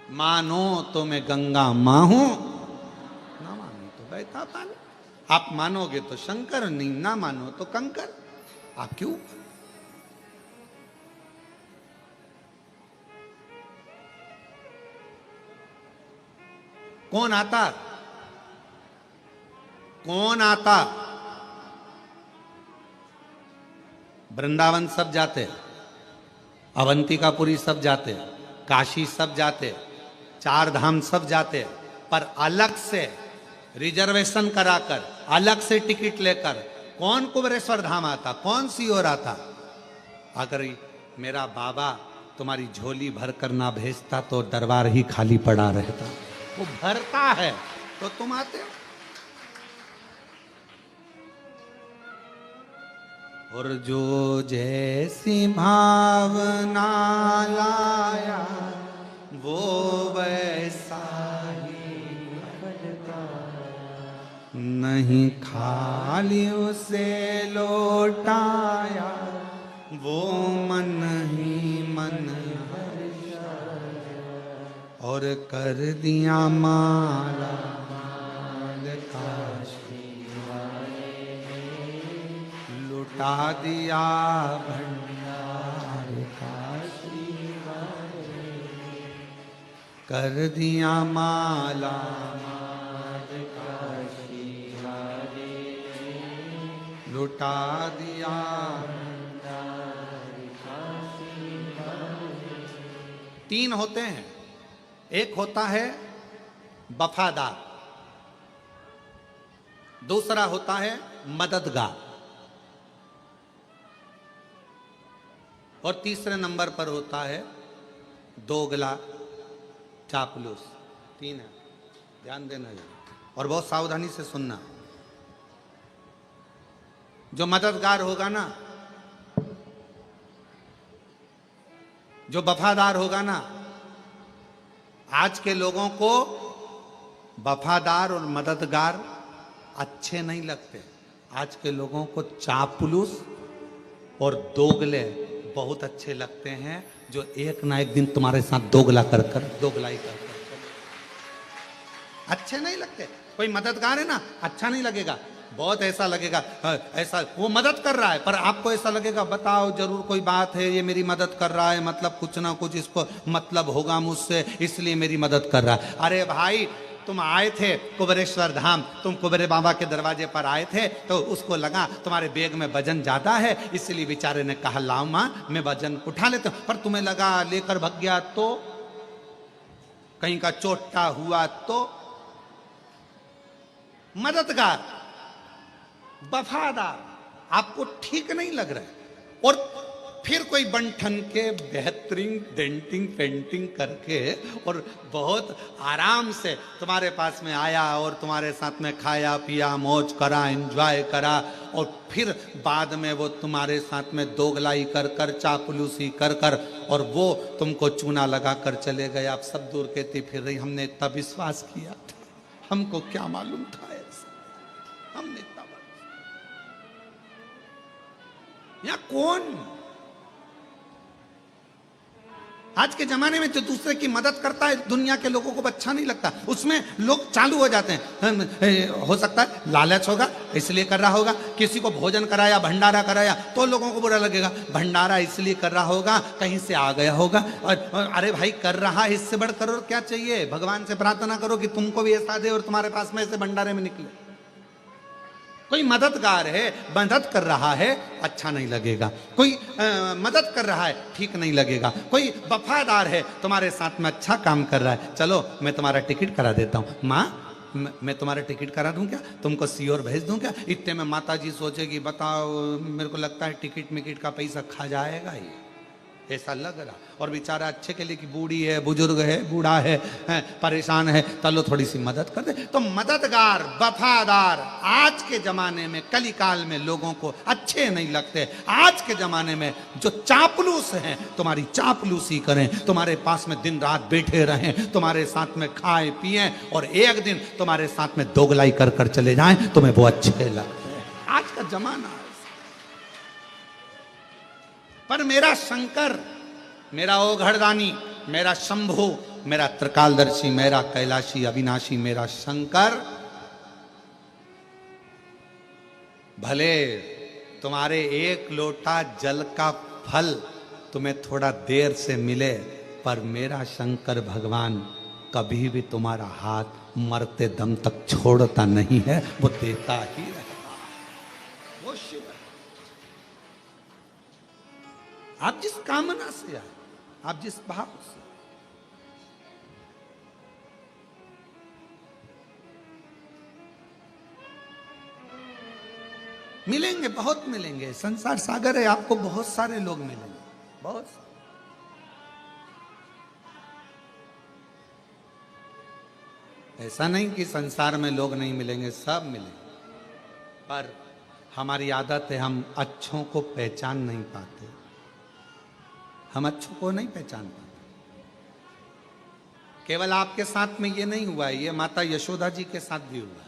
मानो तो मैं गंगा मां हूं, ना मानो तो बहता पानी। आप मानोगे तो शंकर, नहीं ना मानो तो कंकर। आप क्यों? कौन आता? कौन आता? वृंदावन सब जाते, अवंतिकापुरी सब जाते, काशी सब जाते, चार धाम सब जाते, पर अलग से रिजर्वेशन कराकर, अलग से टिकट लेकर कौन कुबेरेश्वर धाम आता? कौन सी ओर आता? अगर मेरा बाबा तुम्हारी झोली भर कर ना भेजता तो दरबार ही खाली पड़ा रहता। वो भरता है तो तुम आते हो। और जो जैसी भावना लाया वो वैसा ही नहीं, खाली उसे लौटाया वो मन ही मन, और कर दिया माला माल काशी, लुटा दिया भंडार काशी, कर दिया माला माल काशी, लुटा दिया भंडार काशी। तीन होते हैं, एक होता है वफादार, दूसरा होता है मददगार, और तीसरे नंबर पर होता है दोगला चापलूस। तीन है, ध्यान देना और बहुत सावधानी से सुनना। जो मददगार होगा ना, जो वफादार होगा ना, आज के लोगों को वफादार और मददगार अच्छे नहीं लगते। आज के लोगों को चापलूस और दोगले बहुत अच्छे लगते हैं, जो एक ना एक दिन तुम्हारे साथ दोगलाई कर अच्छे नहीं लगते। कोई मददगार है ना, अच्छा नहीं लगेगा, बहुत ऐसा लगेगा, ऐसा वो मदद कर रहा है, पर आपको ऐसा लगेगा बताओ जरूर कोई बात है, ये मेरी मदद कर रहा है, मतलब कुछ ना कुछ इसको मतलब होगा मुझसे, इसलिए मेरी मदद कर रहा है। अरे भाई, तुम आए थे कुबेरेश्वर धाम, तुम कुबेरे बाबा के दरवाजे पर आए थे, तो उसको लगा तुम्हारे बैग में वजन ज्यादा है, इसलिए बेचारे ने कहा लाओ मां मैं वजन उठा लेता हूं। पर तुम्हें लगा लेकर भाग गया तो, कहीं का चोटा हुआ तो। मददगार, वफादार आपको ठीक नहीं लग रहा है, और फिर कोई बंठन के बेहतरीन डेंटिंग पेंटिंग करके और बहुत आराम से तुम्हारे पास में आया और तुम्हारे साथ में खाया पिया मौज करा एंजॉय करा, और फिर बाद में वो तुम्हारे साथ में दोगलाई कर कर चापलूसी कर कर और वो तुमको चूना लगा कर चले गए। आप सब दूर कहते फिर रही हमने इतना विश्वास किया था, हमको क्या मालूम था ऐसा, हमने इतना या कौन। आज के जमाने में जो दूसरे की मदद करता है दुनिया के लोगों को अच्छा नहीं लगता, उसमें लोग चालू हो जाते हैं। हो सकता है लालच होगा इसलिए कर रहा होगा, किसी को भोजन कराया भंडारा कराया तो लोगों को बुरा लगेगा, भंडारा इसलिए कर रहा होगा कहीं से आ गया होगा। और अरे भाई कर रहा है, इससे बढ़कर और क्या चाहिए। भगवान से प्रार्थना करो कि तुमको भी ऐसा दे और तुम्हारे पास में ऐसे भंडारे में निकले। कोई मददगार है, मदद कर रहा है, अच्छा नहीं लगेगा। कोई मदद कर रहा है, ठीक नहीं लगेगा। कोई वफादार है, तुम्हारे साथ में अच्छा काम कर रहा है, चलो मैं तुम्हारा टिकट करा देता हूँ, माँ मैं तुम्हारा टिकट करा दूं क्या, तुमको सीओर भेज दूं क्या। इतने में माता जी सोचेगी बताओ मेरे को लगता है टिकट मिकट का पैसा खा जाएगा ही, ऐसा लग रहा। और बेचारा अच्छे के लिए कि बूढ़ी है, बुजुर्ग है, बूढ़ा है, परेशान है, चलो थोड़ी सी मदद कर दे। तो मददगार वफादार आज के जमाने में कली काल में लोगों को अच्छे नहीं लगते। आज के जमाने में जो चापलूस हैं तुम्हारी चापलूसी करें, तुम्हारे पास में दिन रात बैठे रहें, तुम्हारे साथ में खाए पिए और एक दिन तुम्हारे साथ में दोगलाई कर कर चले जाएं, तुम्हें वो अच्छे लगते हैं। आज का जमाना है। पर मेरा शंकर, मेरा ओघड़दानी, मेरा शंभू, मेरा त्रिकालदर्शी, मेरा कैलाशी, अविनाशी, मेरा शंकर, भले तुम्हारे एक लोटा जल का फल तुम्हें थोड़ा देर से मिले, पर मेरा शंकर भगवान कभी भी तुम्हारा हाथ मरते दम तक छोड़ता नहीं है, वो देता ही रहेगा। वो शिव है। आप जिस कामना से आए, आप जिस भाव से, मिलेंगे, बहुत मिलेंगे। संसार सागर है, आपको बहुत सारे लोग मिलेंगे, बहुत सारे। ऐसा नहीं कि संसार में लोग नहीं मिलेंगे, सब मिलेंगे, पर हमारी आदत है हम अच्छों को पहचान नहीं पाते। हम अच्छों को नहीं पहचान पाते। केवल आपके साथ में ये नहीं हुआ है, ये माता यशोदा जी के साथ भी हुआ है।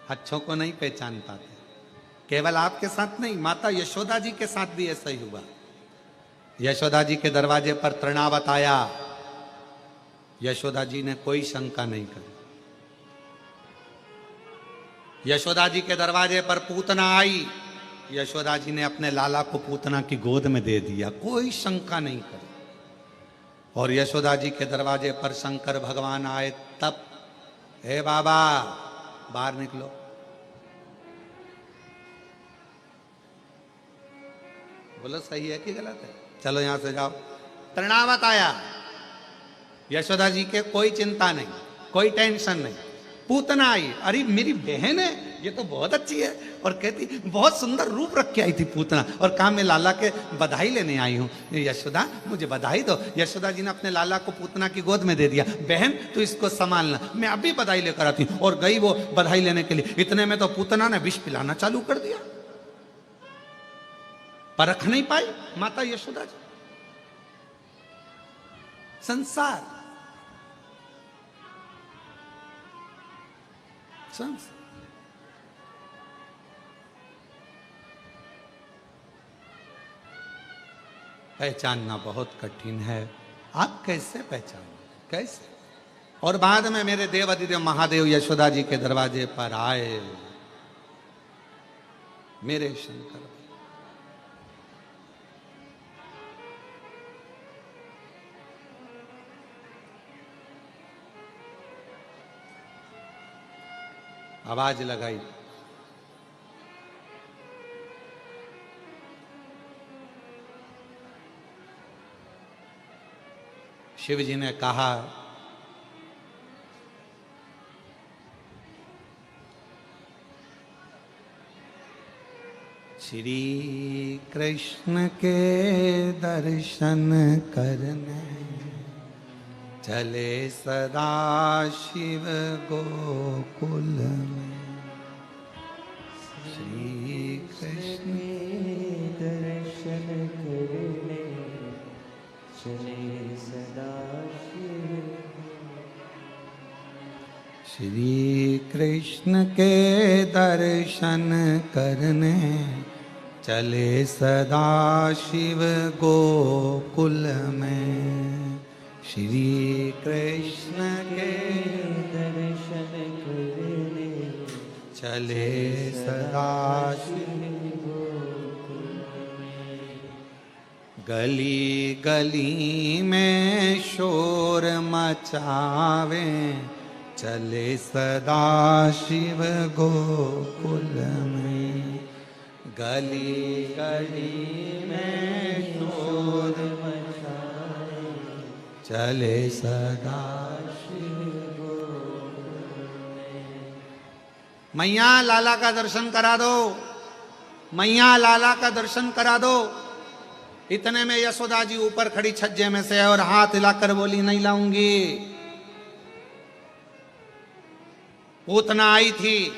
अच्छों को नहीं पहचान पाते। केवल आपके साथ नहीं, माता यशोदा जी के साथ भी ऐसा ही हुआ। यशोदा जी के दरवाजे पर तृणावत आया, यशोदा जी ने कोई शंका नहीं करी। यशोदा जी के दरवाजे पर पूतना आई, यशोदा जी ने अपने लाला को पूतना की गोद में दे दिया, कोई शंका नहीं करी। और यशोदा जी के दरवाजे पर शंकर भगवान आए तब, हे बाबा बाहर निकलो। बोलो सही है कि गलत है? चलो यहां से जाओ। तृणावत आया, यशोदा जी के कोई चिंता नहीं, कोई टेंशन नहीं। पूतना आई, अरे मेरी बहन है, ये तो बहुत अच्छी है, और कहती बहुत सुंदर रूप रख के आई थी पूतना, और कहा मैं लाला के बधाई लेने आई हूँ, यशोदा मुझे बधाई दो। यशोदा जी ने अपने लाला को पूतना की गोद में दे दिया, बहन तू इसको संभालना, मैं अभी बधाई लेकर आती हूँ। और गई वो बधाई लेने के लिए, इतने में तो पूतना ने विष पिलाना चालू कर दिया। परख नहीं पाई माता यशोदा जी। संसार पहचानना बहुत कठिन है। आप कैसे पहचानोगे, कैसे? और बाद में मेरे देव अधिदेव महादेव यशोदा जी के दरवाजे पर आए, मेरे शंकर। आवाज लगाई, शिव जी ने कहा, श्री कृष्ण के दर्शन करने चले सदा शिव गोकुल में। श्री कृष्ण दर्शन करने चले सदा शिव। श्री कृष्ण के दर्शन करने चले सदा शिव गोकुल में। श्री कृष्ण के दर्शन करने चले सदा शिव। गली गली में शोर मचावे चले सदा शिव गोकुल में। गली गली में शोर मचावे चले सदा शिव गोकुल में। मैया लाला का दर्शन करा दो, मैया लाला का दर्शन करा दो। इतने में यशोदा जी ऊपर खड़ी छज्जे में से और हाथ हिलाकर बोली, नहीं लाऊंगी। पूतना आई थी,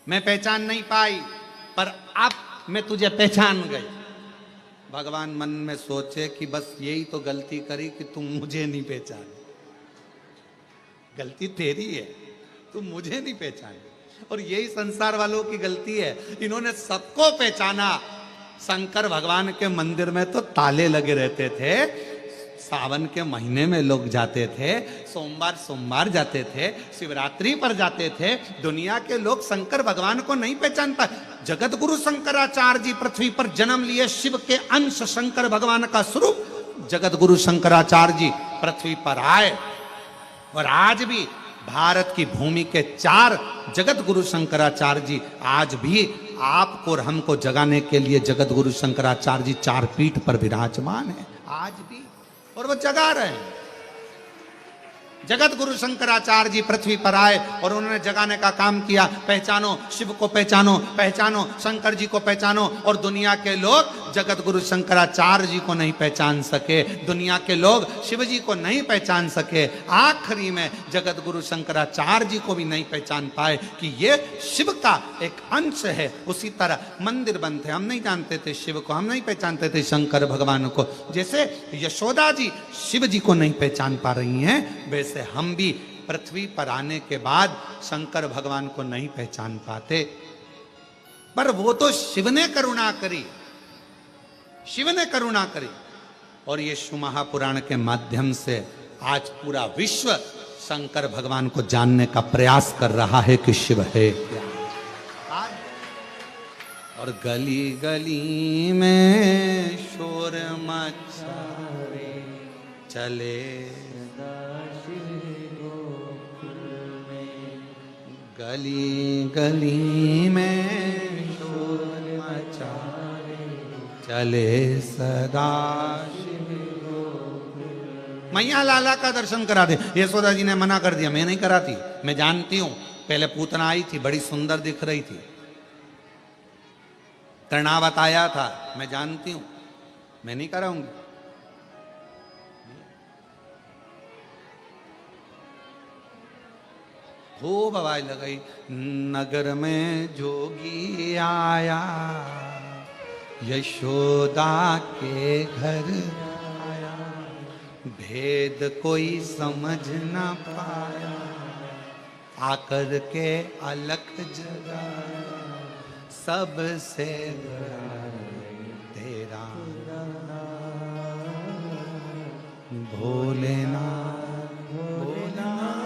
मैं पहचान नहीं पाई, पर अब मैं तुझे पहचान गई। भगवान मन में सोचे कि बस यही तो गलती करी कि तुम मुझे नहीं पहचाने। गलती तेरी है, तुम मुझे नहीं पहचाने। और यही संसार वालों की गलती है, इन्होंने सबको पहचाना शंकर भगवान के मंदिर में तो ताले लगे रहते थे। सावन के महीने में लोग जाते थे, सोमवार सोमवार जाते थे, शिवरात्रि पर जाते थे। दुनिया के लोग शंकर भगवान को नहीं पहचान पाए। जगत गुरु शंकराचार्य जी पृथ्वी पर जन्म लिए, शिव के अंश, शंकर भगवान का स्वरूप जगत गुरु शंकराचार्य जी पृथ्वी पर आए। और आज भी भारत की भूमि के 4 जगत गुरु शंकराचार्य जी आज भी आपको और हमको जगाने के लिए जगत गुरु शंकराचार्य जी 4 पीठ पर विराजमान है आज भी, और वो जगा रहे हैं। जगत गुरु शंकराचार्य जी पृथ्वी पर आए और उन्होंने जगाने का काम किया। पहचानो शिव को, पहचानो, पहचानो शंकर जी को, पहचानो। और दुनिया के लोग जगत गुरु शंकराचार्य जी को नहीं पहचान सके, दुनिया के लोग शिव जी को नहीं पहचान सके, आखिरी में जगत गुरु शंकराचार्य जी को भी नहीं पहचान पाए कि ये शिव का एक अंश है। उसी तरह मंदिर बनते, हम नहीं जानते थे शिव को, हम नहीं पहचानते थे शंकर भगवान को। जैसे यशोदा जी शिव जी को नहीं पहचान पा रही हैं, वैसे हम भी पृथ्वी पर आने के बाद शंकर भगवान को नहीं पहचान पाते। पर वो तो शिव ने करुणा करी, शिव ने करुणा करी। और ये शिव महापुराण के माध्यम से आज पूरा विश्व शंकर भगवान को जानने का प्रयास कर रहा है कि शिव है क्या। और गली गली में शोर मचाए चले, गली गली में शोर मचाए चले सदा। मैया लाला का दर्शन करा दे। यशोदा जी ने मना कर दिया, मैं नहीं कराती, मैं जानती हूं। पहले पूतना आई थी, बड़ी सुंदर दिख रही थी, कर्णावत आया था, मैं जानती हूं, मैं नहीं कराऊंगी। खूब आवाज लगाई, नगर में जोगी आया, यशोदा के घर आया, भेद कोई समझ ना पाया, आकर के अलख जगाया, सबसे बड़ा तेरा भोलेनाथ, भोलेनाथ,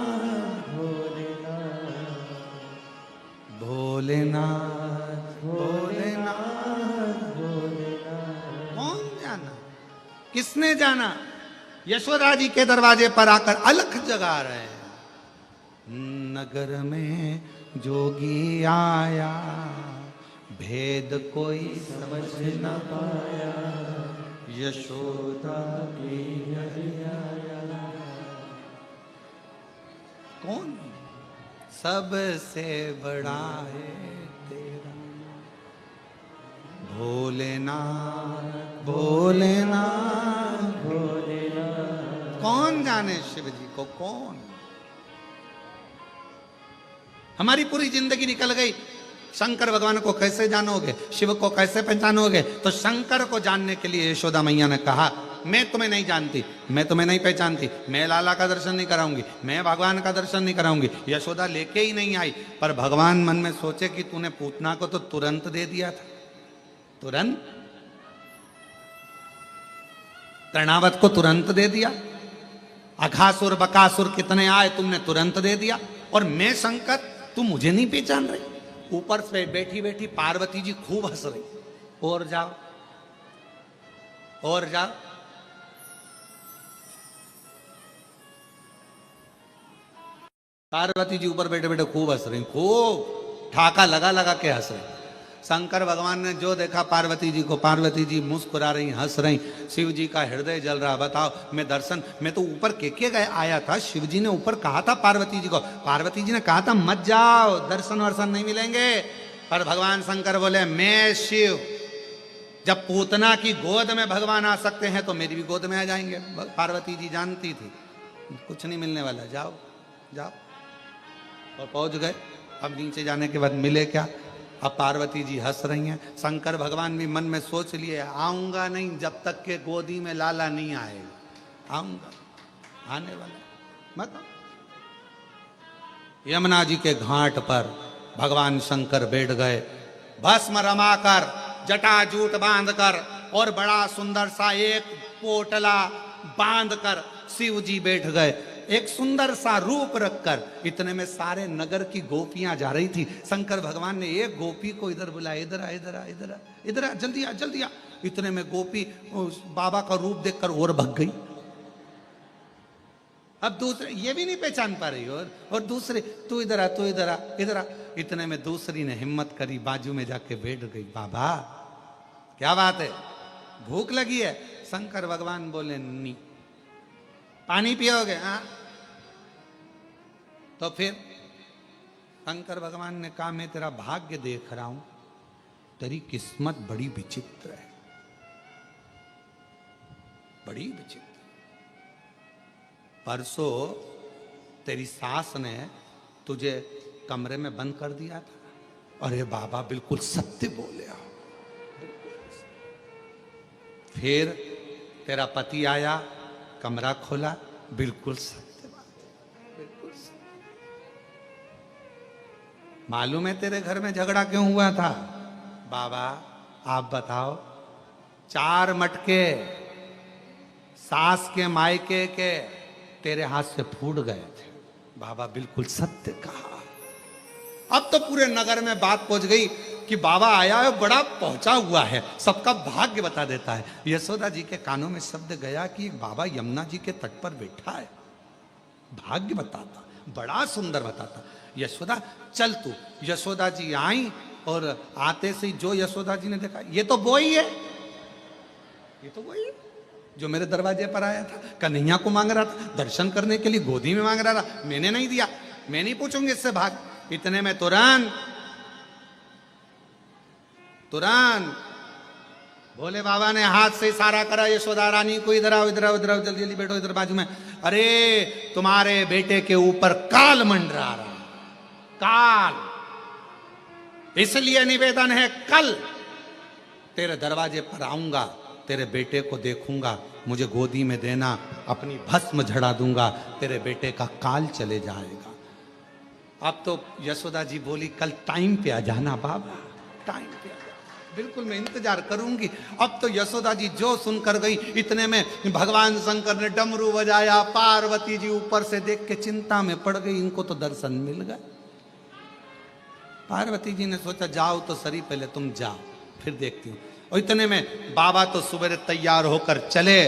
भोलेनाथ, भोलेनाथ। कौन जाना, किसने जाना? यशोदा जी के दरवाजे पर आकर अलख जगा रहे हैं। नगर में जोगी आया, भेद कोई समझ न पाया, यशोदा की आया। कौन? सबसे बड़ा है तेरा भोलेनाथ, भोलेनाथ, भोलेनाथ। कौन जाने शिव जी को, कौन? हमारी पूरी जिंदगी निकल गई, शंकर भगवान को कैसे जानोगे, शिव को कैसे पहचानोगे? तो शंकर को जानने के लिए यशोदा मैया ने कहा, मैं तुम्हें नहीं जानती, मैं तुम्हें नहीं पहचानती, मैं लाला का दर्शन नहीं कराऊंगी, मैं भगवान का दर्शन नहीं कराऊंगी। यशोदा लेके ही नहीं आई। पर भगवान मन में सोचे कि तूने पूतना को तो तुरंत दे दिया था, तुरंत कर्णावत को तुरंत दे दिया, अघासुर बकासुर कितने आए तुमने तुरंत दे दिया, और मैं शंकर, तू मुझे नहीं पहचान रही। ऊपर से बैठी बैठी पार्वती जी खूब हंस रही, और जाओ और जाओ। पार्वती जी ऊपर बैठे बैठे खूब हंस रही, खूब ठाका लगा लगा के हंस रही। शंकर भगवान ने जो देखा पार्वती जी को, पार्वती जी मुस्कुरा रही, हंस रही, शिव जी का हृदय जल रहा। बताओ, मैं दर्शन, मैं तो ऊपर के गए आया था, शिव जी ने ऊपर कहा था पार्वती जी को, पार्वती जी ने कहा था मत जाओ, दर्शन वर्शन नहीं मिलेंगे। पर भगवान शंकर बोले, मैं शिव, जब पूतना की गोद में भगवान आ सकते हैं तो मेरी भी गोद में आ जाएंगे। पार्वती जी जानती थी कुछ नहीं मिलने वाला, जाओ जाओ। और पहुंच गए। अब नीचे जाने के बाद मिले क्या? अब पार्वती जी हंस रही हैं। शंकर भगवान भी मन में सोच लिए, आऊंगा नहीं जब तक के गोदी में लाला नहीं आएगा, आऊंगा, आने वाला मत। यमुना जी के घाट पर भगवान शंकर बैठ गए, भस्म रमाकर जटाजूट बांधकर और बड़ा सुंदर सा एक पोटला बांधकर शिव जी बैठ गए, एक सुंदर सा रूप रखकर। इतने में सारे नगर की गोपियां जा रही थी। शंकर भगवान ने एक गोपी को इधर बुलाया, इधर आ, इधर आ, इधर आ, इधर आ, जल्दी आ, जल्दी आ। इतने में गोपी उस बाबा का रूप देखकर और भग गई। अब दूसरे ये भी नहीं पहचान पा रही, और दूसरे तू इधर आ, तू इधर आ, इधर आ। इतने में दूसरी ने हिम्मत करी, बाजू में जाके बैठ गई। बाबा क्या बात है, भूख लगी है? शंकर भगवान बोले नहीं। पानी पियोगे? हाँ। तो फिर शंकर भगवान ने कहा मैं तेरा भाग्य देख रहा हूं, तेरी किस्मत बड़ी विचित्र है, बड़ी विचित्र। परसों तेरी सास ने तुझे कमरे में बंद कर दिया था। अरे बाबा बिल्कुल सत्य बोले आप। फिर तेरा पति आया, कमरा खोला, बिल्कुल सत्य बात, बिल्कुल सत्य। मालूम है तेरे घर में झगड़ा क्यों हुआ था? बाबा आप बताओ। 4 मटके सास के मायके के तेरे हाथ से फूट गए थे। बाबा बिल्कुल सत्य कहा। अब तो पूरे नगर में बात पहुंच गई कि बाबा आया है, बड़ा पहुंचा हुआ है, सबका भाग्य बता देता है। यशोदा जी के कानों में शब्द गया कि एक बाबा यमुना जी के तट पर बैठा है, भाग्य बताता, बड़ा सुंदर बताता। यशोदा चल तू। यशोदा जी आई और आते से जो यशोदा जी ने देखा, ये तो वो ही है, ये तो वही है जो मेरे दरवाजे पर आया था, कन्हैया को मांग रहा था, दर्शन करने के लिए गोदी में मांग रहा था। मैंने नहीं दिया, मैं नहीं पूछूंगी इससे, भाग। इतने में तुरंत भोले बाबा ने हाथ से इशारा करा, यशोदा रानी को इधर आओ, इधर आओ, इधर आओ, जल्दी जल्दी बैठो इधर बाजू में। अरे तुम्हारे बेटे के ऊपर काल मंडरा रहा, काल, इसलिए निवेदन है कल तेरे दरवाजे पर आऊंगा, तेरे बेटे को देखूंगा, मुझे गोदी में देना, अपनी भस्म झड़ा दूंगा, तेरे बेटे का काल चले जाएगा। अब तो यशोदा जी बोली कल टाइम पे आ जाना बाबा, टाइम पे आ जाना, बिल्कुल मैं इंतजार करूंगी। अब तो यशोदा जी जो सुनकर गई, इतने में भगवान शंकर ने डमरू बजाया, पार्वती जी ऊपर से देख के चिंता में पड़ गई, इनको तो दर्शन मिल गए। पार्वती जी ने सोचा जाओ तो सही, पहले तुम जाओ फिर देखती हूँ। और इतने में बाबा तो सुबह तैयार होकर चले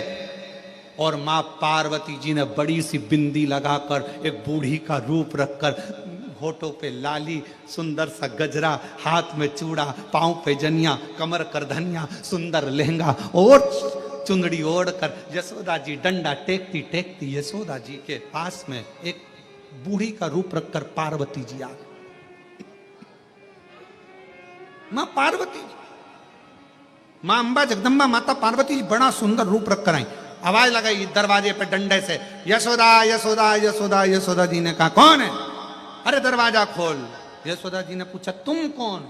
और माँ पार्वती जी ने बड़ी सी बिंदी लगाकर, एक बूढ़ी का रूप रखकर, होठों पे लाली, सुंदर सा गजरा, हाथ में चूड़ा, पांव पे जनिया, कमर करधनिया, सुंदर लहंगा और चुंदड़ी ओढ़कर यशोदा जी डंडा टेकती टेकती यशोदा जी के पास में एक बूढ़ी का रूप रखकर पार्वती जी आ गई। मां पार्वती, मां अंबा जगदम्बा माता पार्वती जी बड़ा सुंदर रूप रखकर आई। आवाज लगाई दरवाजे पे डंडे से, यशोदा यशोदा यशोदा। यशोदा जी ने कहा कौन है? अरे दरवाजा खोल। यशोदा जी ने पूछा तुम कौन?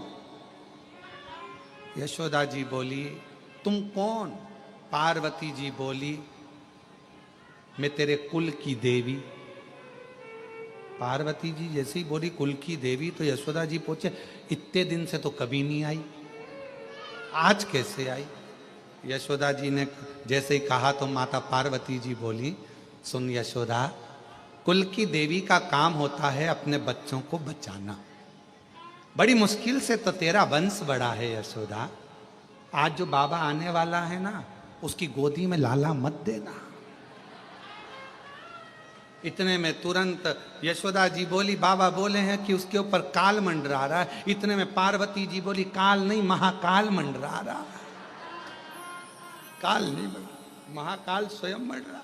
यशोदा जी बोली तुम कौन? पार्वती जी बोली मैं तेरे कुल की देवी। पार्वती जी जैसे ही बोली कुल की देवी, तो यशोदा जी पूछे इतने दिन से तो कभी नहीं आई, आज कैसे आई? यशोदा जी ने जैसे ही कहा तो माता पार्वती जी बोली सुन यशोदा, कुल की देवी का काम होता है अपने बच्चों को बचाना, बड़ी मुश्किल से तो तेरा वंश बड़ा है यशोदा। आज जो बाबा आने वाला है ना, उसकी गोदी में लाला मत देना। इतने में तुरंत यशोदा जी बोली बाबा बोले हैं कि उसके ऊपर काल मंडरा रहा है। इतने में पार्वती जी बोली काल नहीं महाकाल मंडरा रहा, काल नहीं महाकाल स्वयं मंडरा।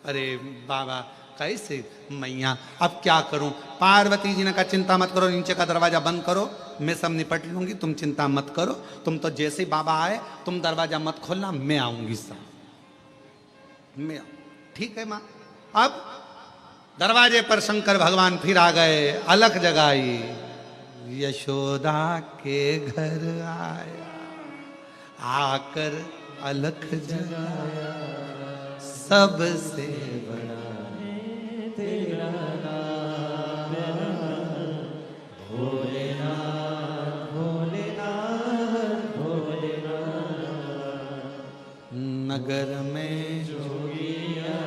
अरे बाबा कैसे मैया, अब क्या करूं? पार्वती जी ने कहा चिंता मत करो, नीचे का दरवाजा बंद करो, मैं सब निपट लूंगी, तुम चिंता मत करो। तुम तो जैसे ही बाबा आए तुम दरवाजा मत खोलना, मैं आऊंगी सब, मैं ठीक है मां। अब दरवाजे पर शंकर भगवान फिर आ गए, अलख जगाई, यशोदा के घर आया, आकर अलख जगाया, सबसे बड़ा तेरा नाम भोलेनाथ भोलेनाथ भोलेनाथ नगर में जोगी आया,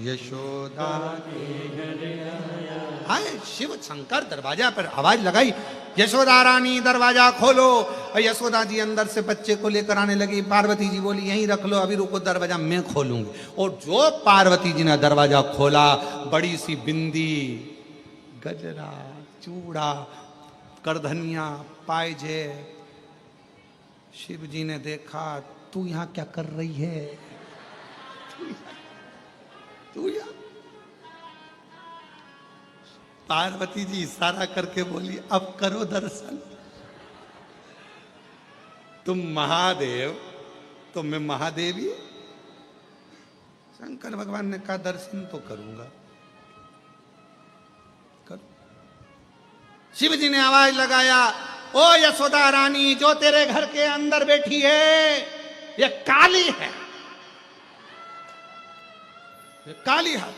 यशोदा के घर आया। आए शिव शंकर दरवाजा पर आवाज लगाई, यशोदा रानी दरवाजा खोलो। यशोदा जी अंदर से बच्चे को लेकर आने लगी। पार्वती जी बोली यहीं रख लो, अभी रुको, दरवाजा मैं खोलूंगी। और जो पार्वती जी ने दरवाजा खोला, बड़ी सी बिंदी, गजरा, चूड़ा, करधनिया, पायजे। शिव जी ने देखा, तू यहां क्या कर रही है? तू यहाँ? पार्वती जी इशारा करके बोली, अब करो दर्शन। तुम महादेव तो मैं महादेवी। शंकर भगवान ने कहा दर्शन तो करूंगा, करो। शिव जी ने आवाज लगाया, ओ यशोदा रानी, जो तेरे घर के अंदर बैठी है ये काली है, ये काली है।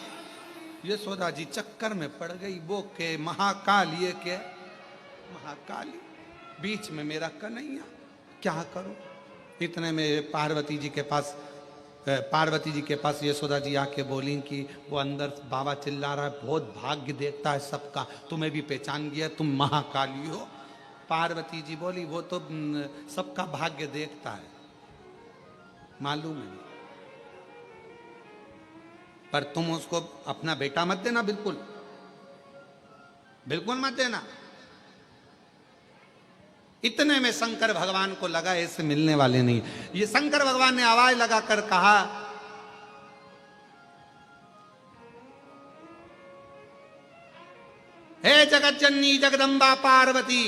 यशोदा जी चक्कर में पड़ गई। वो के महाकाल, ये के महाकाली, बीच में मेरा कन्हैया, क्या करूं? इतने में पार्वती जी के पास यशोदा जी आके बोली कि वो अंदर बाबा चिल्ला रहा है, बहुत भाग्य देखता है सबका, तुम्हें भी पहचान गया, तुम महाकाली हो। पार्वती जी बोली, वो तो सबका भाग्य देखता है, मालूम है, पर तुम उसको अपना बेटा मत देना, बिल्कुल बिल्कुल मत देना। इतने में शंकर भगवान को लगा ऐसे मिलने वाले नहीं। ये शंकर भगवान ने आवाज लगाकर कहा, हे जगत जननी जगदम्बा पार्वती,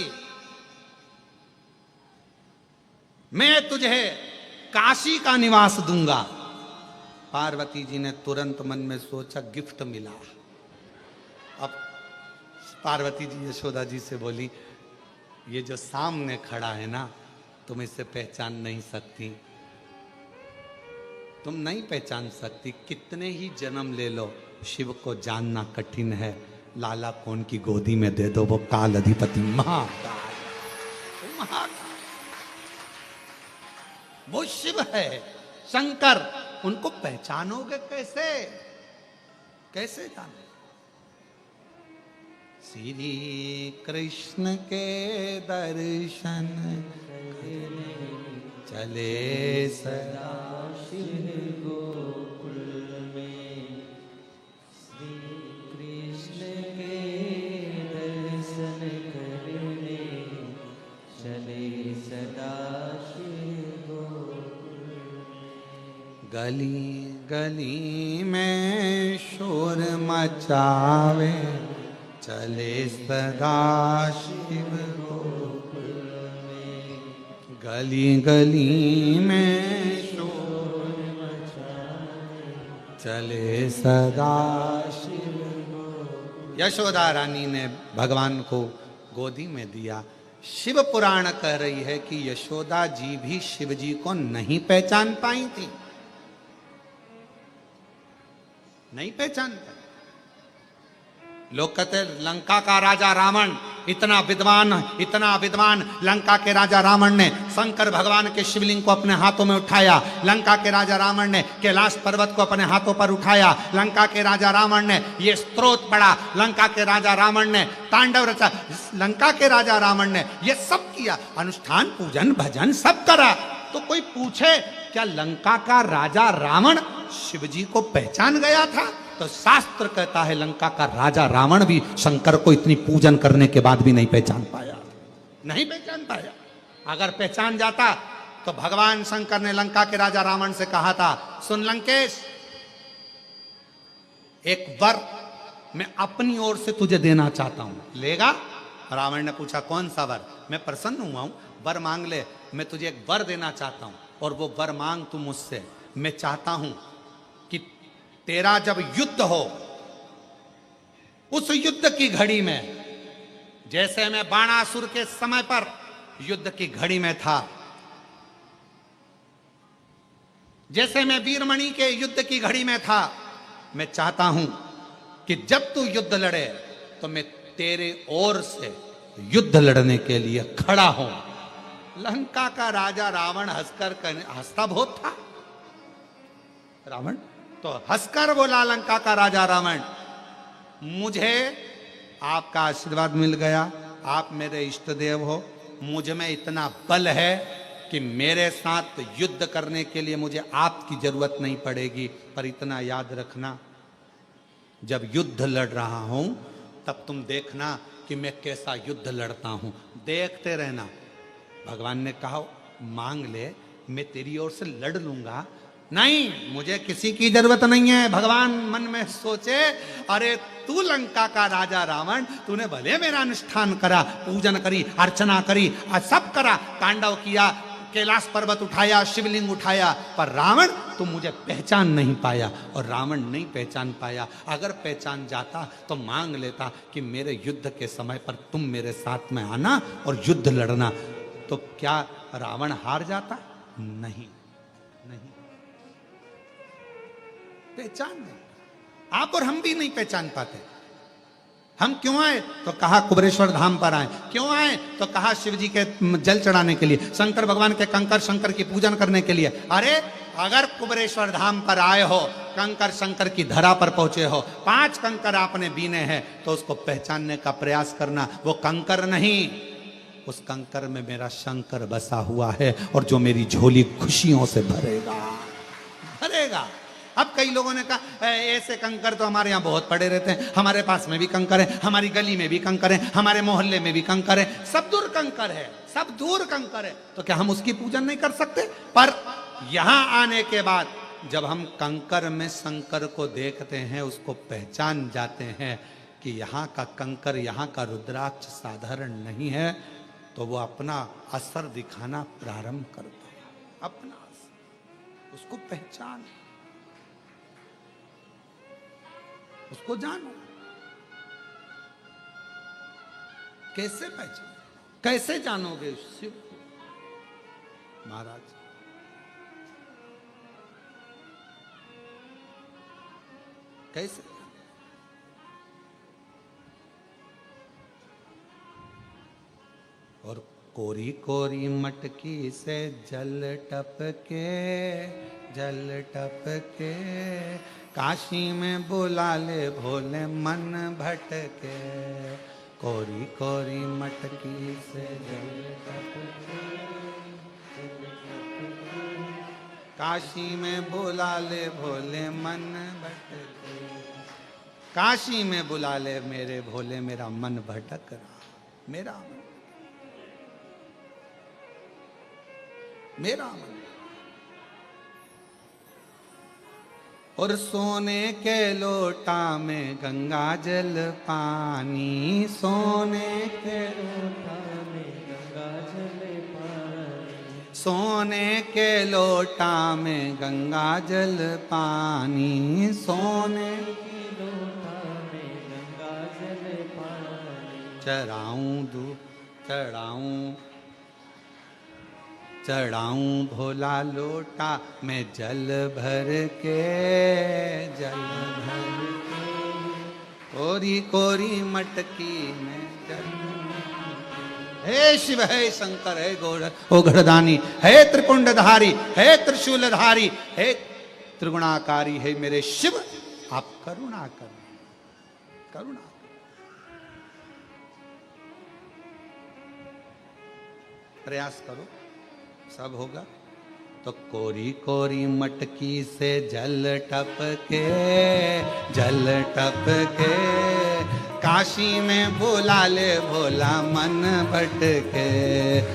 मैं तुझे काशी का निवास दूंगा। पार्वती जी ने तुरंत मन में सोचा, गिफ्ट मिला। अब पार्वती जी यशोदा जी से बोली, ये जो सामने खड़ा है ना, तुम इसे पहचान नहीं सकती, तुम नहीं पहचान सकती। कितने ही जन्म ले लो, शिव को जानना कठिन है। लाला कौन की गोदी में दे दो, वो काल अधिपति महाकाल, वो शिव है, शंकर। उनको पहचानोगे कैसे? कैसे जानो? श्री कृष्ण के दर्शन चले सदा शिव गोकुल में, श्री कृष्ण के दर्शन करने चले सदा शिव गोकुल में। गली गली में शोर मचावे, चले सदा शिव गोकुल में। गली गली में शोर मचावे, चले सदा शिव गोकुल। यशोदा रानी ने भगवान को गोदी में दिया। शिव पुराण कह रही है कि यशोदा जी भी शिव जी को नहीं पहचान पाई थी, नहीं पहचान पाई। लोग कहते लंका का राजा रावण इतना विद्वान, लंका के राजा रावण ने शंकर भगवान के शिवलिंग को अपने हाथों में उठाया। लंका के राजा रावण ने कैलाश पर्वत को अपने हाथों पर उठाया। लंका के राजा रावण ने ये स्तोत्र पढ़ा। लंका के राजा रावण ने तांडव रचा। लंका के राजा रावण ने ये सब किया, अनुष्ठान, पूजन, भजन सब करा। तो कोई पूछे क्या लंका का राजा रावण शिवजी को पहचान गया था? तो शास्त्र कहता है लंका का राजा रावण भी शंकर को इतनी पूजन करने के बाद भी नहीं पहचान पाया, नहीं पहचान पाया। अगर पहचान जाता तो भगवान शंकर ने लंका के राजा रावण से कहा था, सुन लंकेश, एक वर मैं अपनी ओर से तुझे देना चाहता हूं, लेगा? रावण ने पूछा कौन सा वर? मैं प्रसन्न हुआ हूं, वर मांग ले, मैं तुझे एक वर देना चाहता हूं और वो वर मांग तू मुझसे। मैं चाहता हूं कि तेरा जब युद्ध हो, उस युद्ध की घड़ी में, जैसे मैं बाणासुर के समय पर युद्ध की घड़ी में था, जैसे मैं वीरमणि के युद्ध की घड़ी में था, मैं चाहता हूं कि जब तू युद्ध लड़े तो मैं तेरे ओर से युद्ध लड़ने के लिए खड़ा हूं। लंका का राजा रावण हंसता बहुत था, रावण तो हंसकर बोला लंका का राजा रावण, मुझे आपका आशीर्वाद मिल गया, आप मेरे इष्ट देव हो, मुझ में इतना बल है कि मेरे साथ युद्ध करने के लिए मुझे आपकी जरूरत नहीं पड़ेगी। पर इतना याद रखना, जब युद्ध लड़ रहा हूं तब तुम देखना कि मैं कैसा युद्ध लड़ता हूं, देखते रहना। भगवान ने कहा मांग ले, मैं तेरी ओर से लड़ लूंगा। नहीं, मुझे किसी की जरूरत नहीं है। भगवान मन में सोचे, अरे तू लंका का राजा रावण, तूने भले मेरा अनुष्ठान करा, पूजन करी, अर्चना करी, सब करा, तांडव किया, कैलाश पर्वत उठाया, शिवलिंग उठाया, पर रावण तुम मुझे पहचान नहीं पाया। और रावण नहीं पहचान पाया। अगर पहचान जाता तो मांग लेता कि मेरे युद्ध के समय पर तुम मेरे साथ में आना और युद्ध लड़ना। तो क्या रावण हार जाता? नहीं, नहीं, पहचान नहीं। आप और हम भी नहीं पहचान पाते। हम क्यों आए? तो कहा कुबेरेश्वर धाम पर आए। क्यों आए? तो कहा शिव जी के जल चढ़ाने के लिए, शंकर भगवान के कंकर शंकर की पूजन करने के लिए। अरे अगर कुबेरेश्वर धाम पर आए हो, कंकर शंकर की धरा पर पहुंचे हो, 5 कंकर आपने बीने हैं, तो उसको पहचानने का प्रयास करना। वो कंकर नहीं, उस कंकर में मेरा शंकर बसा हुआ है, और जो मेरी झोली खुशियों से भरेगा, भरेगा। अब कई लोगों ने कहा ऐसे कंकर तो हमारे यहाँ बहुत पड़े रहते हैं, हमारे पास में भी कंकर है, हमारी गली में भी कंकर है, हमारे मोहल्ले में भी कंकर है, सब दूर कंकर है, सब दूर कंकर है। तो क्या हम उसकी पूजन नहीं कर सकते? पर यहां आने के बाद जब हम कंकर में शंकर को देखते हैं, उसको पहचान जाते हैं कि यहाँ का कंकर, यहाँ का रुद्राक्ष साधारण नहीं है, तो वो अपना असर दिखाना प्रारंभ करता है। अपना असर, उसको पहचान, उसको जानो। कैसे पहचान, कैसे जानोगे शिव को? महाराज कैसे? और कोरी कोरी मटकी से जल टपके, जल टपके, काशी में बुला ले भोले मन भटके। कोरी कोरी मटकी से जल टपके, काशी में बुला ले भोले मन भटके। काशी में बुला ले मेरे भोले, मेरा मन भटक रहा, मेरा मन, मेरा मन। और सोने के लोटा में गंगा जल पानी, सोने के लोटा में गंगा जल पानी, सोने के लोटा में गंगा जल पानी, सोने के लोटा में गंगा जल पानी। चढ़ाऊं दूध, चढ़ाऊं, चढ़ाऊं भोला लोटा में जल भर के, जल भर के, कोरी कोरी मटकी में जल। हे शिव, हे शंकर, हे गोगढ़दानी, हे त्रिपुंडधारी, हे त्रिशूलधारी, हे त्रिगुणाकारी, हे मेरे शिव, आप करुणा करो, करुणा। प्रयास करो, सब होगा। तो कोरी कोरी मटकी से जल टपके, जल टपके, काशी में बुला ले भोला मन भटके।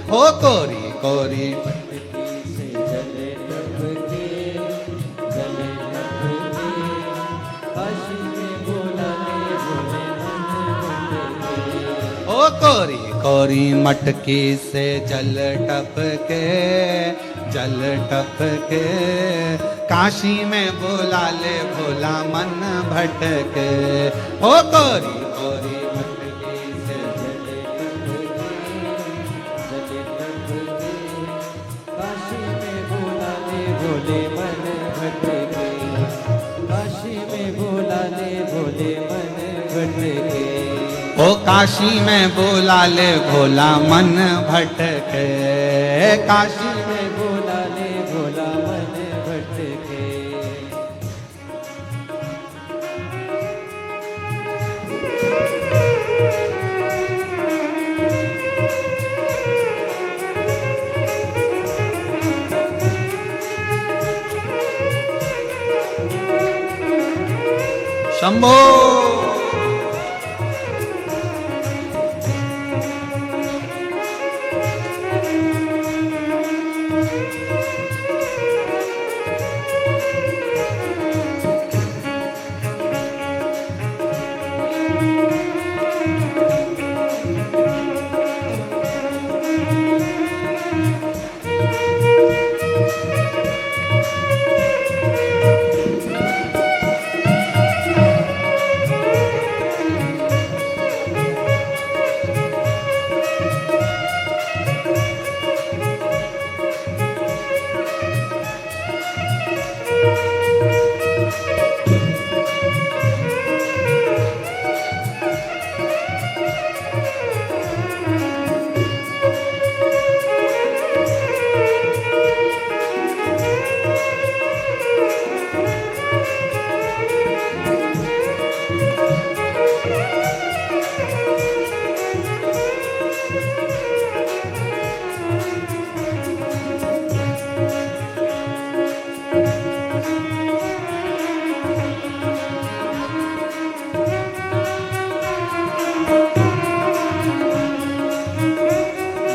ओ कोरी कोरी मटकी से जल टपके, जल टपके, काशी में बुला ले भोले मन भटके। ओ कोरी कोरी मटकी से जल टपके, जल टपके, काशी में बुला ले भोला मन भटके। ओ कोरी कोरी मटकी से जल टपके, जल टपके, काशी में बुला ले भोले मन भटके, काशी में बुला ले भोले मन भटके। ओ काशी में बुला ले भोला मन भटके, काशी में बुला ले भोला मन भटके। शंभो।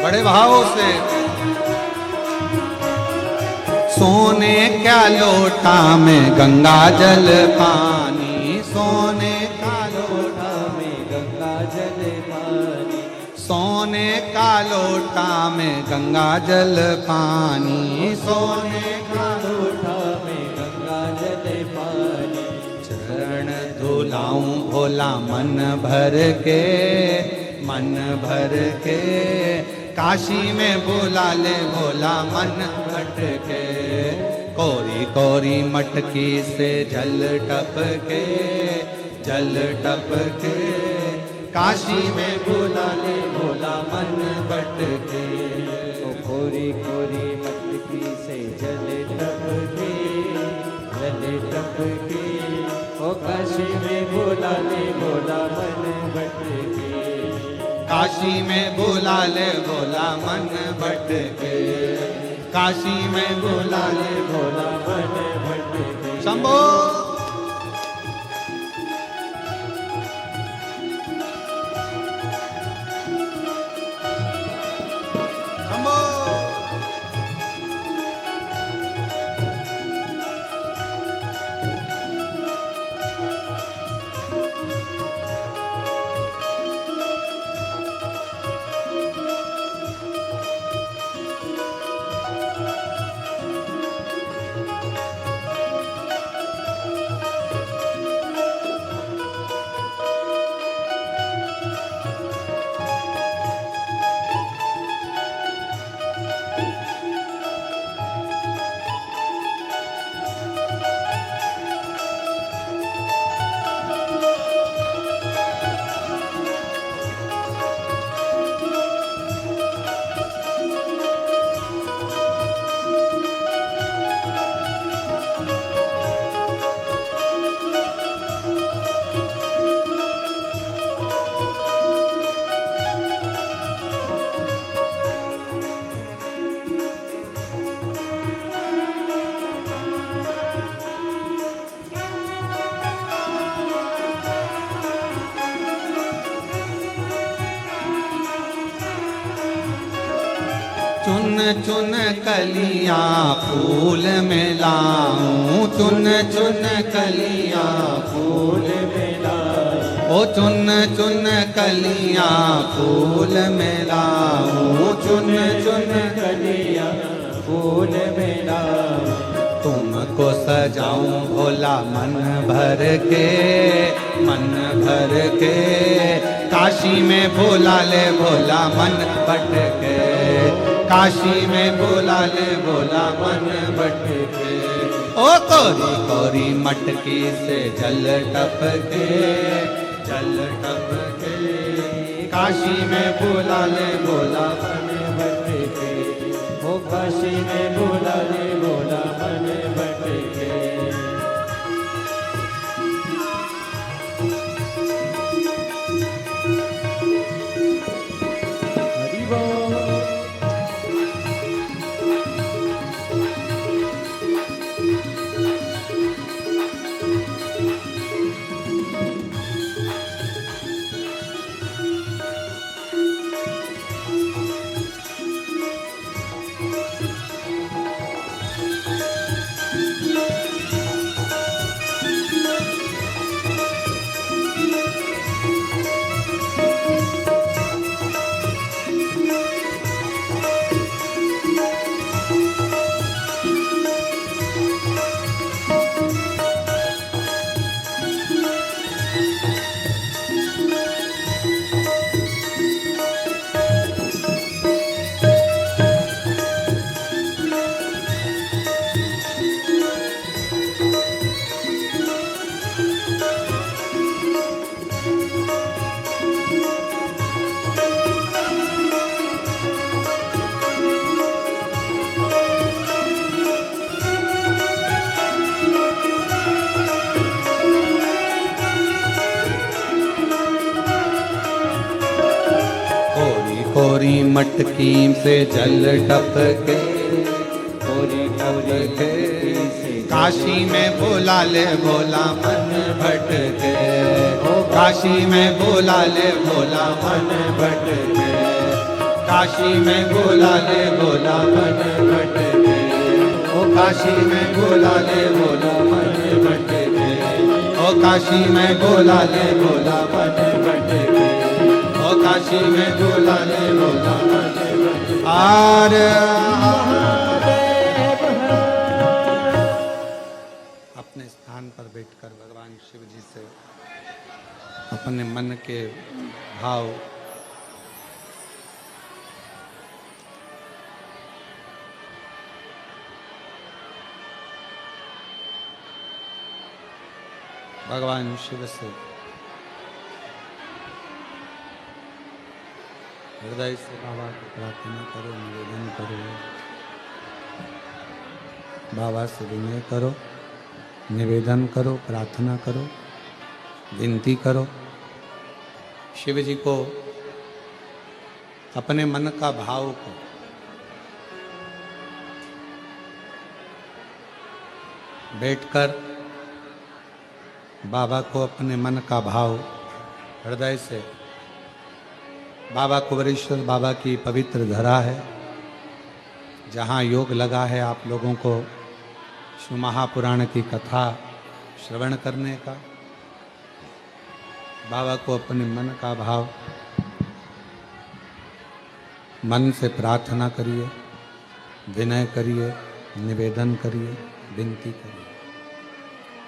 बड़े भावों से। सोने क्या लोटा में गंगा जल पानी, सोने का लोटा में गंगा जल पानी, सोने का लोटा में गंगा जल पानी, सोने का लोटा में गंगा जल पानी। चरण धुलाऊं भोला मन भर के, मन भर के, काशी में बुला ले भोला मन भटके। कोरी कोरी मटकी से जल टपके, जल टपके, काशी में बुला ले भोला मन भटके। कोरी कोरी मटकी से जल टपके, जल टपके, ओ काशी में बुला ले भोला मन भटके। काशी में बुला ले भोला मन भटके, काशी में बुला ले भोला मन भटके। शंभो। शंभो। चुन चुन कलियां फूल में लाऊं, चुन चुन कलियां फूल में लाऊं, ओ चुन चुन कलियां फूल में लाऊं, चुन चुन कलियां फूल में लाऊं। तुमको सजाऊं भोला मन भर के, मन भर के, काशी में बुला ले भोला मन भटके, काशी में बुला ले भोला मन भटके। ओ कोरी कोरी मटकी से जल टपके, जल टपके, काशी में बुला ले भोला मन भटके। ओ काशी में बुला ले भोला मन भटके। हरि बोल। कोरी मटकी से जल टपके, कोरी टपके से काशी में बोला ले भोला मन भटके, काशी में बोला ले भोला मन भटके, काशी में बोला ले भोला मन भटके, ओ काशी में बोला ले भोला मन भटके, ओ काशी में बोला ले भोला मन भटके, ओ काशी में बोला ले भोला मन भटके। आर अपने स्थान पर बैठकर भगवान शिव जी से अपने मन के भाव भगवान शिव से हृदय से बाबा को प्रार्थना करो, निवेदन करो, बाबा से विनय करो, निवेदन करो, प्रार्थना करो, विनती करो। शिव जी को अपने मन का भाव को बैठकर बाबा को अपने मन का भाव हृदय से, बाबा कुबेरेश्वर बाबा की पवित्र धरा है, जहाँ योग लगा है आप लोगों को शिव महापुराण की कथा श्रवण करने का। बाबा को अपने मन का भाव मन से प्रार्थना करिए, विनय करिए, निवेदन करिए, विनती करिए।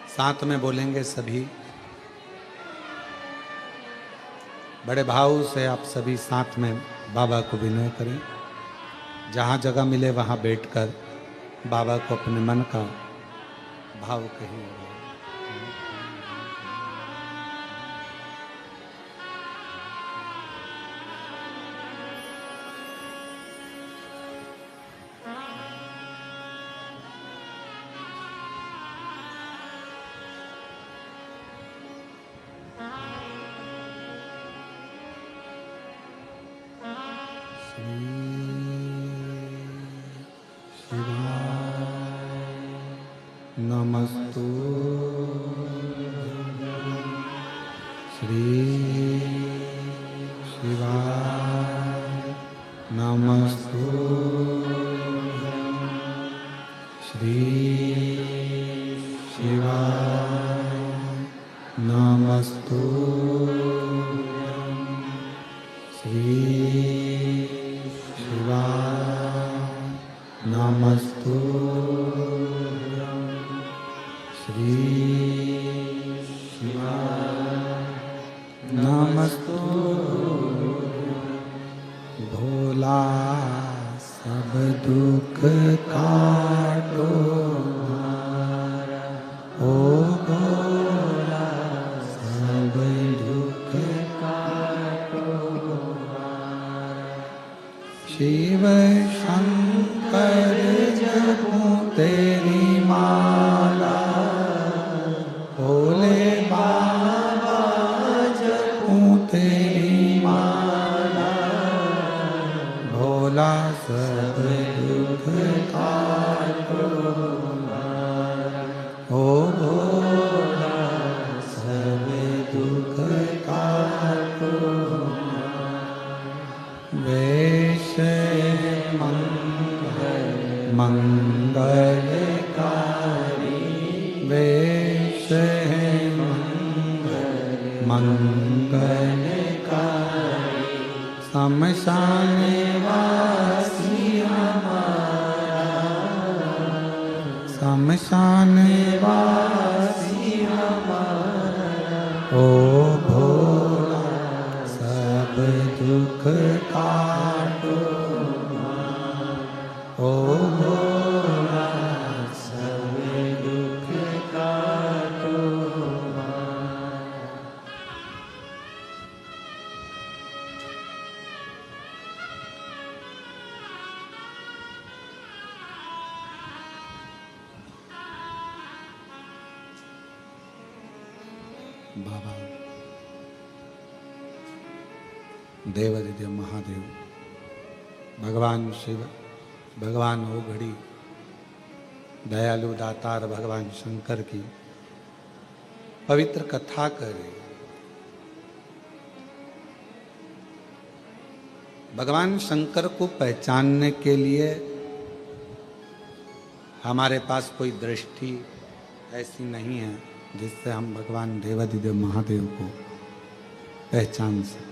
साथ में बोलेंगे सभी, बड़े भाव से आप सभी साथ में बाबा को विनय करें। जहाँ जगह मिले वहाँ बैठकर बाबा को अपने मन का भाव कहिए। नमस्तु श्री शिवाय, नमस्तु श्री शिवाय, नमस्तु श्री शिवाय, नमस्तु श्री शिवाय, नमस्तु। भोला सब दुख काटो हमारा, ओ भोला सब दुख काटो हमारा। शिव शंकर जपूं तेरी माला, भोले बाबा जपूं तेरी माला, भोला सब दुख काटो हमारा, ओ भोला सब दुख काटो हमारा। वेश मंगलकारी, वेश मंगलकारी, शमशान वासी हमारा, शमशान वासी हमारा, ओ भोला सब दुख काटो हमारा, ओ भोला सब दुख काटो हमारा। बाबा देवादिदेव महादेव भगवान शिव, भगवान ओघड़ी, दयालु दातार भगवान शंकर की पवित्र कथा करें। भगवान शंकर को पहचानने के लिए हमारे पास कोई दृष्टि ऐसी नहीं है जिससे हम भगवान देवाधिदेव महादेव को पहचान सकें।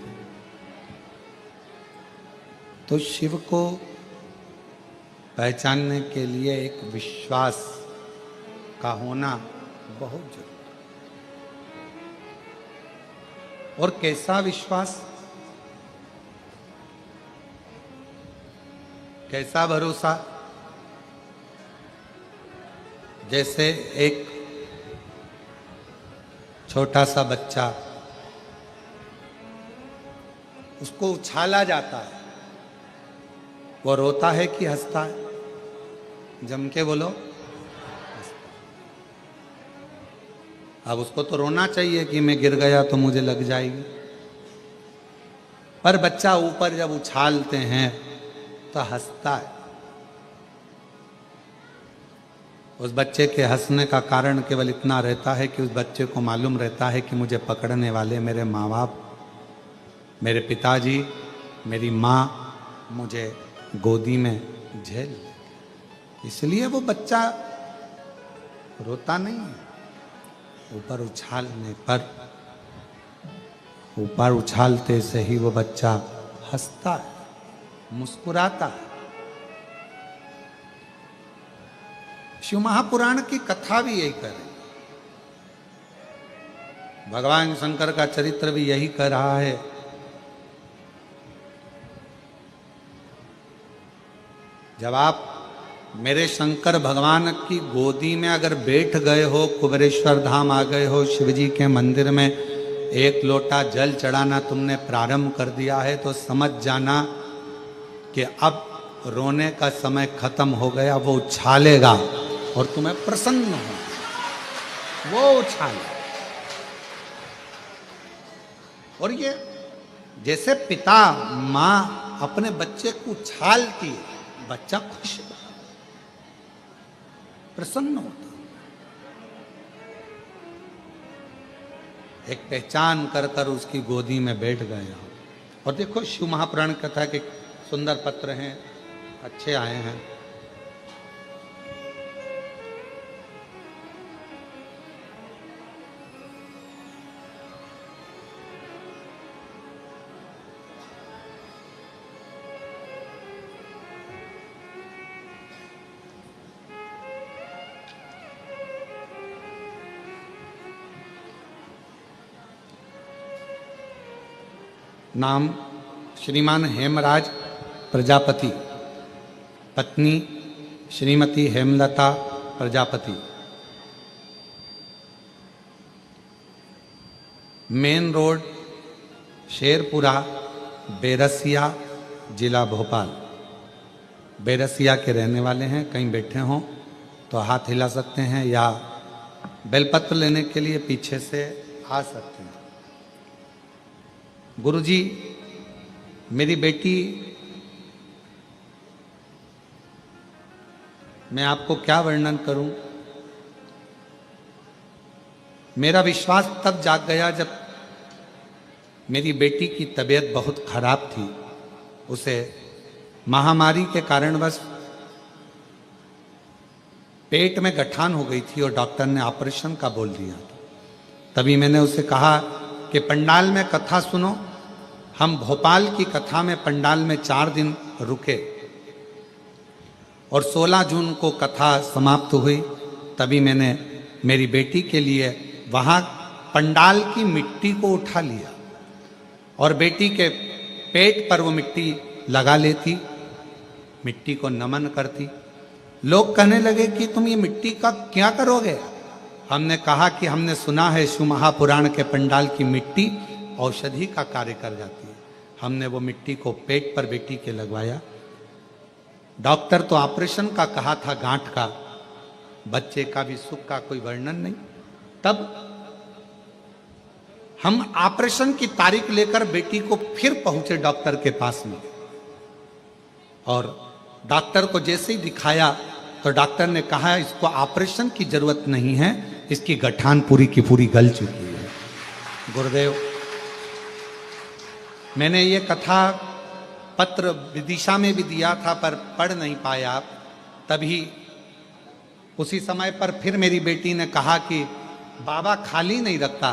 तो शिव को पहचानने के लिए एक विश्वास का होना बहुत जरूरी है। और कैसा विश्वास, कैसा भरोसा? जैसे एक छोटा सा बच्चा, उसको उछाला जाता है, वो रोता है कि हंसता है? जम के बोलो। अब उसको तो रोना चाहिए कि मैं गिर गया तो मुझे लग जाएगी, पर बच्चा ऊपर जब उछालते हैं तो हंसता है। उस बच्चे के हंसने का कारण केवल इतना रहता है कि उस बच्चे को मालूम रहता है कि मुझे पकड़ने वाले मेरे माँ बाप, मेरे पिताजी, मेरी माँ मुझे गोदी में झेल ले। इसलिए वो बच्चा रोता नहीं है। ऊपर उछालने पर, ऊपर उछालते से ही वो बच्चा हंसता है, मुस्कुराता है। शिव महापुराण की कथा भी यही कर रही है। भगवान शंकर का चरित्र भी यही कर रहा है। जब आप मेरे शंकर भगवान की गोदी में अगर बैठ गए हो, कुबेरेश्वर धाम आ गए हो, शिवजी के मंदिर में एक लोटा जल चढ़ाना तुमने प्रारंभ कर दिया है, तो समझ जाना कि अब रोने का समय खत्म हो गया। वो उछालेगा और तुम्हें प्रसन्न हो, वो उछाले। और ये जैसे पिता माँ अपने बच्चे को उछालती है, बच्चा खुश है, प्रसन्न होता। एक पहचान कर कर उसकी गोदी में बैठ गया। और देखो शिव महापुराण कथा के सुंदर पत्र हैं, अच्छे आए हैं। नाम श्रीमान हेमराज प्रजापति, पत्नी श्रीमती हेमलता प्रजापति। मेन रोड शेरपुरा, बेरसिया, जिला भोपाल। बेरसिया के रहने वाले हैं। कहीं बैठे हों तो हाथ हिला सकते हैं या बेलपत्र लेने के लिए पीछे से आ सकते हैं। गुरुजी, मेरी बेटी, मैं आपको क्या वर्णन करूं? मेरा विश्वास तब जाग गया जब मेरी बेटी की तबीयत बहुत खराब थी। उसे महामारी के कारणवश पेट में गठान हो गई थी और डॉक्टर ने ऑपरेशन का बोल दिया था। तभी मैंने उसे कहा कि पंडाल में कथा सुनो। हम भोपाल की कथा में पंडाल में 4 दिन रुके और 16 जून को कथा समाप्त हुई। तभी मैंने मेरी बेटी के लिए वहाँ पंडाल की मिट्टी को उठा लिया और बेटी के पेट पर वो मिट्टी लगा लेती, मिट्टी को नमन करती। लोग कहने लगे कि तुम ये मिट्टी का क्या करोगे? हमने कहा कि हमने सुना है शिव महापुराण के पंडाल की मिट्टी औषधि का कार्य कर जाती है। हमने वो मिट्टी को पेट पर बेटी के लगवाया। डॉक्टर तो ऑपरेशन का कहा था, गांठ का, बच्चे का भी सुख का कोई वर्णन नहीं। तब हम ऑपरेशन की तारीख लेकर बेटी को फिर पहुंचे डॉक्टर के पास में और डॉक्टर को जैसे ही दिखाया तो डॉक्टर ने कहा इसको ऑपरेशन की जरूरत नहीं है, इसकी गठान पूरी की पूरी गल चुकी है। गुरुदेव, मैंने ये कथा पत्र विदिशा में भी दिया था पर पढ़ नहीं पाया। तभी उसी समय पर फिर मेरी बेटी ने कहा कि बाबा खाली नहीं रखता,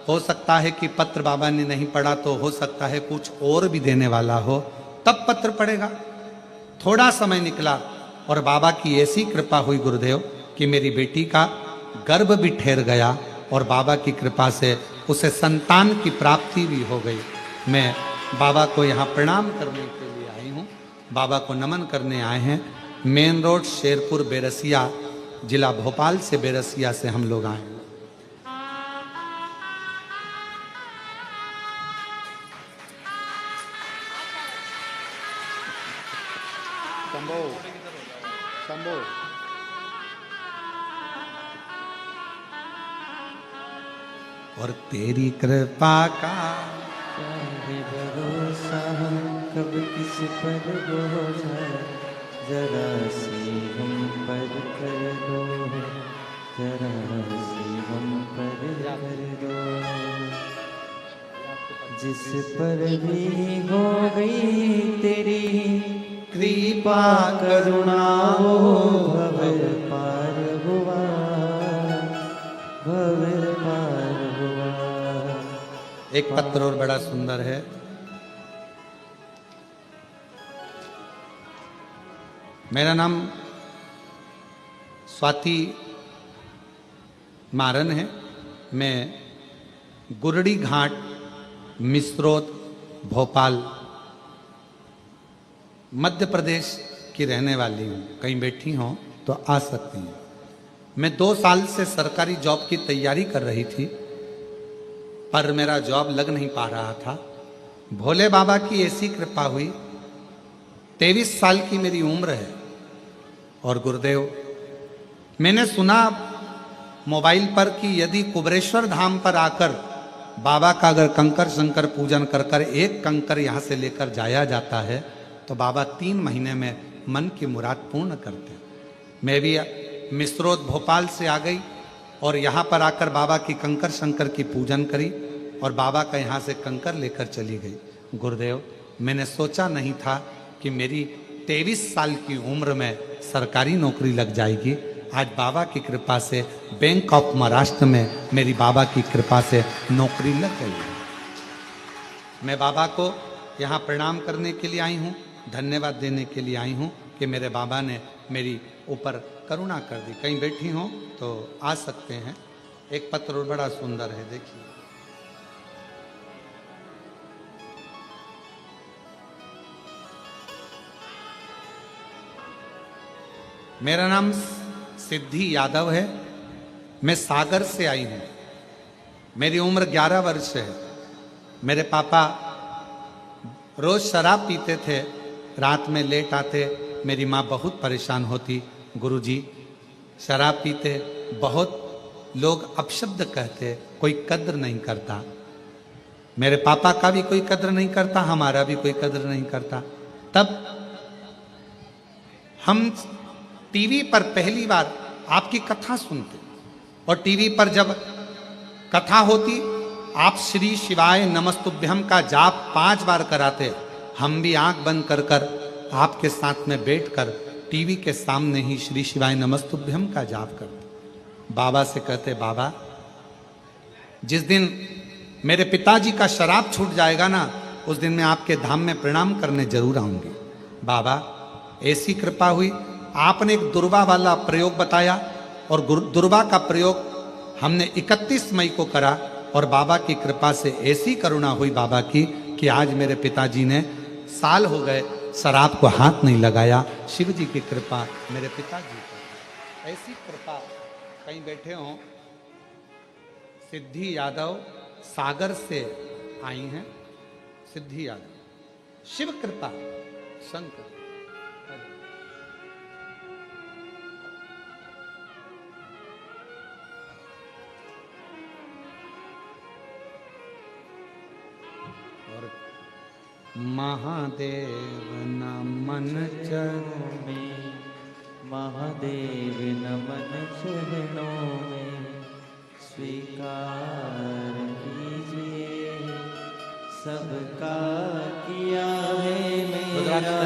हो सकता है कि पत्र बाबा ने नहीं पढ़ा तो हो सकता है कुछ और भी देने वाला हो, तब पत्र पढ़ेगा। थोड़ा समय निकला और बाबा की ऐसी कृपा हुई गुरुदेव कि मेरी बेटी का गर्भ भी ठहर गया और बाबा की कृपा से उसे संतान की प्राप्ति भी हो गई। मैं बाबा को यहाँ प्रणाम करने के लिए आई हूँ, बाबा को नमन करने आए हैं। मेन रोड शेरपुर बेरसिया, जिला भोपाल से बेरसिया से हम लोग आए हैं। शंभो शंभो और तेरी कृपा का भरोसा हम कब किस पर बोझा, जरा सी हम पर कर दो, जरा सी हम पर कर दो। जिस पर भी हो गई तेरी कृपा करुणा, वो भव पार हुआ, भव पार हुआ। एक पत्र और बड़ा सुंदर है। मेरा नाम स्वाति मारन है। मैं गुरड़ी घाट मिस्रोद भोपाल मध्य प्रदेश की रहने वाली हूँ। कहीं बैठी हो तो आ सकती हैं। मैं 2 साल से सरकारी जॉब की तैयारी कर रही थी पर मेरा जॉब लग नहीं पा रहा था। भोले बाबा की ऐसी कृपा हुई, 23 साल की मेरी उम्र है। और गुरुदेव, मैंने सुना मोबाइल पर कि यदि कुबरेश्वर धाम पर आकर बाबा का अगर कंकर शंकर पूजन कर कर एक कंकर यहाँ से लेकर जाया जाता है तो बाबा 3 महीने में मन की मुराद पूर्ण करते हैं। मैं भी मिस्रोद भोपाल से आ गई और यहाँ पर आकर बाबा की कंकर शंकर की पूजन करी और बाबा का यहाँ से कंकर लेकर चली गई। गुरुदेव, मैंने सोचा नहीं था कि मेरी 23 साल की उम्र में सरकारी नौकरी लग जाएगी। आज बाबा की कृपा से बैंक ऑफ महाराष्ट्र में मेरी बाबा की कृपा से नौकरी लग गई है। मैं बाबा को यहाँ प्रणाम करने के लिए आई हूँ, धन्यवाद देने के लिए आई हूँ कि मेरे बाबा ने मेरी ऊपर करुणा कर दी। कहीं बैठी हो तो आ सकते हैं। एक पत्र बड़ा सुंदर है, देखिए। मेरा नाम सिद्धि यादव है। मैं सागर से आई हूँ। मेरी उम्र 11 वर्ष है। मेरे पापा रोज शराब पीते थे, रात में लेट आते। मेरी माँ बहुत परेशान होती, गुरुजी शराब पीते, बहुत लोग अपशब्द कहते, कोई कद्र नहीं करता। मेरे पापा का भी कोई कद्र नहीं करता, हमारा भी कोई कद्र नहीं करता। तब हम टीवी पर पहली बार आपकी कथा सुनते और टीवी पर जब कथा होती, आप श्री शिवाय नमस्तुभ्यम का जाप 5 बार कराते। हम भी आंख बंद कर कर आपके साथ में बैठकर टीवी के सामने ही श्री शिवाय नमस्तुभ्यम का जाप करते। बाबा से कहते, बाबा जिस दिन मेरे पिताजी का शराब छूट जाएगा ना, उस दिन मैं आपके धाम में प्रणाम करने जरूर आऊंगी। बाबा ऐसी कृपा हुई, आपने एक दुर्वा वाला प्रयोग बताया और दुर्वा का प्रयोग हमने 31 मई को करा और बाबा की कृपा से ऐसी करुणा हुई बाबा की कि आज मेरे पिताजी ने साल हो गए शराब को हाथ नहीं लगाया। शिव जी की कृपा मेरे पिताजी को, ऐसी कृपा। कहीं बैठे हो, सिद्धि यादव सागर से आई हैं। सिद्धि यादव, शिव कृपा, शंकर। और महादेव नमन चरणों में महादेव नमन चरणों में स्वीकार कीजिए सबका किया है मेरा